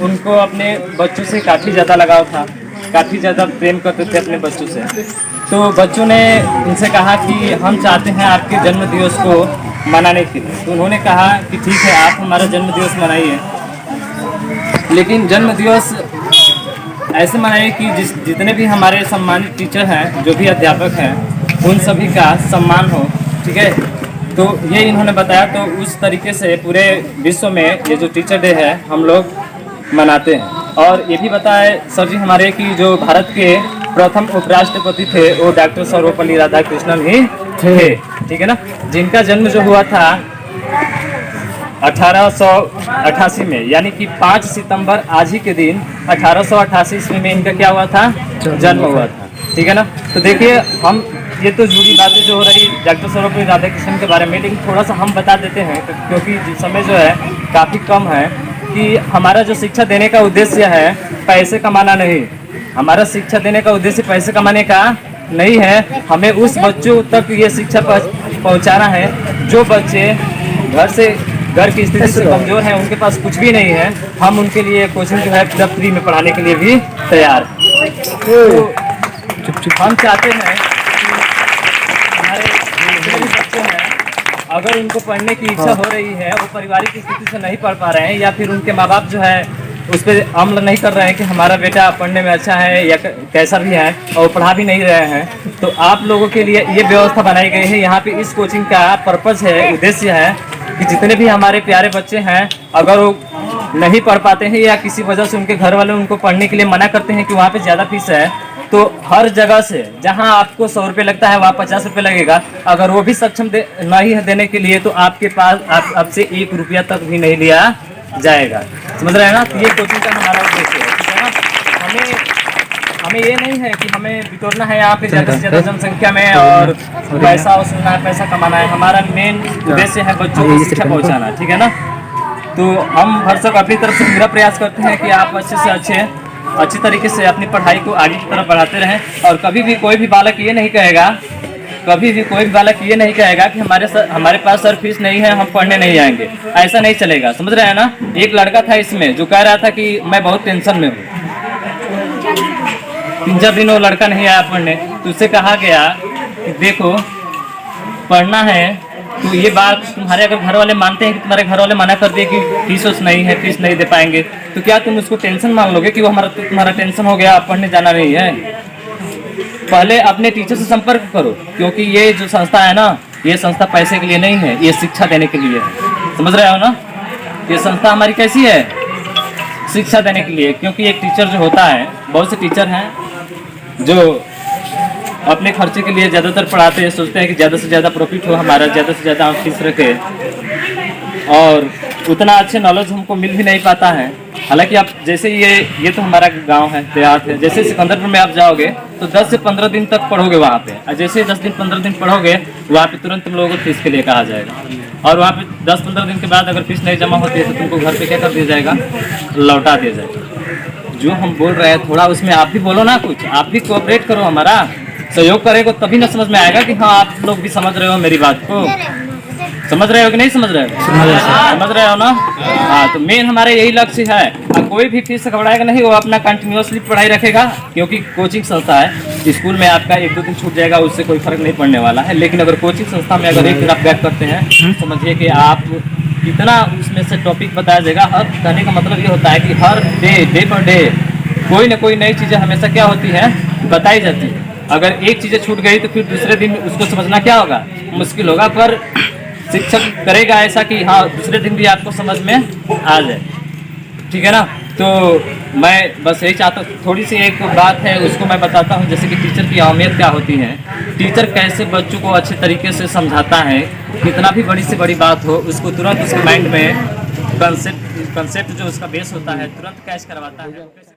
उनको अपने बच्चों से काफ़ी ज़्यादा लगाव था, काफ़ी ज़्यादा प्रेम करते थे अपने बच्चों से। तो बच्चों ने उनसे कहा कि हम चाहते हैं आपके जन्म दिवस को मनाने के लिए। तो उन्होंने कहा कि ठीक है, आप हमारा जन्म दिवस मनाइए, लेकिन जन्म दिवस ऐसे मनाइए कि जितने भी हमारे सम्मानित टीचर हैं, जो भी अध्यापक हैं, उन सभी का सम्मान हो। ठीक है, तो ये इन्होंने बताया। तो उस तरीके से पूरे विश्व में ये जो टीचर डे है हम लोग मनाते हैं। और ये भी बताए सर जी हमारे कि जो भारत के प्रथम उपराष्ट्रपति थे वो डॉक्टर सर्वपल्ली राधाकृष्णन ही थे। ठीक है ना, जिनका जन्म जो हुआ था 1888 में, यानी कि 5 सितंबर आज ही के दिन 1888 ईस्वी में इनका क्या हुआ था, जन्म हुआ था। ठीक है ना, तो देखिए हम ये तो जुड़ी बातें जो हो रही डॉक्टर सर्वपल्ली राधाकृष्णन के बारे में, लेकिन थोड़ा सा हम बता देते हैं क्योंकि समय जो है काफ़ी कम है, कि हमारा जो शिक्षा देने का उद्देश्य है पैसे कमाना नहीं। हमारा शिक्षा देने का उद्देश्य पैसे कमाने का नहीं है, हमें उस बच्चों तक ये शिक्षा पहुंचाना है जो बच्चे घर की स्थिति से कमज़ोर हैं, उनके पास कुछ भी नहीं है। हम उनके लिए कोचिंग जो है पूरा फ्री में पढ़ाने के लिए भी तैयार हैं। तो हम चाहते हैं कि हमारे जितने भी बच्चे हैं, अगर उनको पढ़ने की इच्छा हो रही है, वो पारिवारिक स्थिति से नहीं पढ़ पा रहे हैं, या फिर उनके माँ बाप जो है उस पर अमल नहीं कर रहे हैं कि हमारा बेटा पढ़ने में अच्छा है या कैसा भी है, और वो पढ़ा भी नहीं रहे हैं, तो आप लोगों के लिए ये व्यवस्था बनाई गई है। यहाँ पे इस कोचिंग का पर्पज़ है, उद्देश्य है कि जितने भी हमारे प्यारे बच्चे हैं, अगर वो नहीं पढ़ पाते हैं या किसी वजह से उनके घर वाले उनको पढ़ने के लिए मना करते हैं कि वहाँ पे ज़्यादा फीस है, तो हर जगह से जहाँ आपको 100 रुपये लगता है वहाँ 50 रुपये लगेगा। अगर वो भी सक्षम नहीं है देने के लिए, तो आपके पास आपसे 1 रुपया तक भी नहीं लिया जाएगा। समझ रहे हैं ना, तो ये कोचिंग का हमारा उद्देश्य है। ठीक है ना, हमें ये नहीं है कि हमें बिटोरना है यहाँ पे ज़्यादा से ज़्यादा जनसंख्या में और पैसा वसूलना है, पैसा कमाना है। हमारा मेन उद्देश्य है बच्चों को शिक्षा पहुँचाना। ठीक है ना, तो हम हर सब अपनी तरफ से पूरा प्रयास करते हैं कि आप अच्छे से अच्छी तरीके से अपनी पढ़ाई को आगे की तरफ बढ़ाते रहें। और कभी भी कोई भी बालक ये नहीं कहेगा कि हमारे पास सर फीस नहीं है, हम पढ़ने नहीं आएंगे। ऐसा नहीं चलेगा, समझ रहे हैं ना। एक लड़का था इसमें जो कह रहा था कि मैं बहुत टेंशन में हूँ, 3-4 दिन वो लड़का नहीं आया पढ़ने, तो उससे कहा गया कि देखो पढ़ना है, तो ये बात तुम्हारे अगर घर वाले मानते हैं कि तुम्हारे घर वाले मना कर दिए कि फीस नहीं है, फीस नहीं दे पाएंगे, तो क्या तुम उसको टेंशन मान लोगे कि वो तुम्हारा टेंशन हो गया, आप पढ़ने जाना नहीं है। पहले अपने टीचर से संपर्क करो, क्योंकि ये जो संस्था है ना, ये संस्था पैसे के लिए नहीं है, ये शिक्षा देने के लिए है। समझ रहे हो ना, ये संस्था हमारी कैसी है, शिक्षा देने के लिए। क्योंकि एक टीचर जो होता है, बहुत से टीचर हैं जो अपने खर्चे के लिए ज़्यादातर पढ़ाते हैं, सोचते हैं कि ज़्यादा से ज़्यादा प्रॉफिट हो हमारा, ज़्यादा से ज़्यादा हम फीस रखें, और उतना अच्छे नॉलेज हमको मिल भी नहीं पाता है। हालांकि आप जैसे ये तो हमारा गांव है, देहात है, जैसे सिकंदरपुर में आप जाओगे तो 10 से 15 दिन तक पढ़ोगे वहाँ पे, और जैसे 10 दिन 15 दिन पढ़ोगे वहाँ पे तुरंत तुम लोगों को फीस के लिए कहा जाएगा, और वहाँ पे 10-15 दिन के बाद अगर फीस नहीं जमा होती है तो तुमको घर पे क्या कर दिया जाएगा, लौटा दिया जाएगा। जो हम बोल रहे हैं थोड़ा उसमें आप भी बोलो ना, कुछ आप भी कोऑपरेट करो, हमारा सहयोग करेगा तभी ना समझ में आएगा कि हाँ आप लोग भी समझ रहे हो मेरी बात को। समझ रहे हो कि नहीं समझ रहे हो? समझ रहे हो ना। हाँ, तो मेन हमारे यही लक्ष्य है। कोई भी फीस से घबराएगा नहीं, वो अपना कंटिन्यूसली पढ़ाई रखेगा, क्योंकि कोचिंग संस्था है। स्कूल में आपका 1-2 दिन छूट जाएगा, उससे कोई फर्क नहीं पड़ने वाला है। लेकिन अगर कोचिंग संस्था में अगर एक दिन आप बैक करते हैं, समझिए कि आप कितना उसमें से टॉपिक बताया जाएगा। हर कहने का मतलब ये होता है कि हर डे पर डे कोई ना कोई नई चीज़ें हमेशा क्या होती है, बताई जाती है। अगर एक चीज़ें छूट गई तो फिर दूसरे दिन उसको समझना क्या होगा, मुश्किल होगा। पर शिक्षक करेगा ऐसा कि हाँ दूसरे दिन भी आपको समझ में आ जाए। ठीक है ना, तो मैं बस यही चाहता हूँ, थोड़ी सी एक बात है उसको मैं बताता हूँ, जैसे कि टीचर की अहमियत क्या होती है, टीचर कैसे बच्चों को अच्छे तरीके से समझाता है। कितना भी बड़ी से बड़ी बात हो, उसको तुरंत उसके माइंड में कंसेप्ट जो उसका बेस होता है तुरंत कैच करवाता है।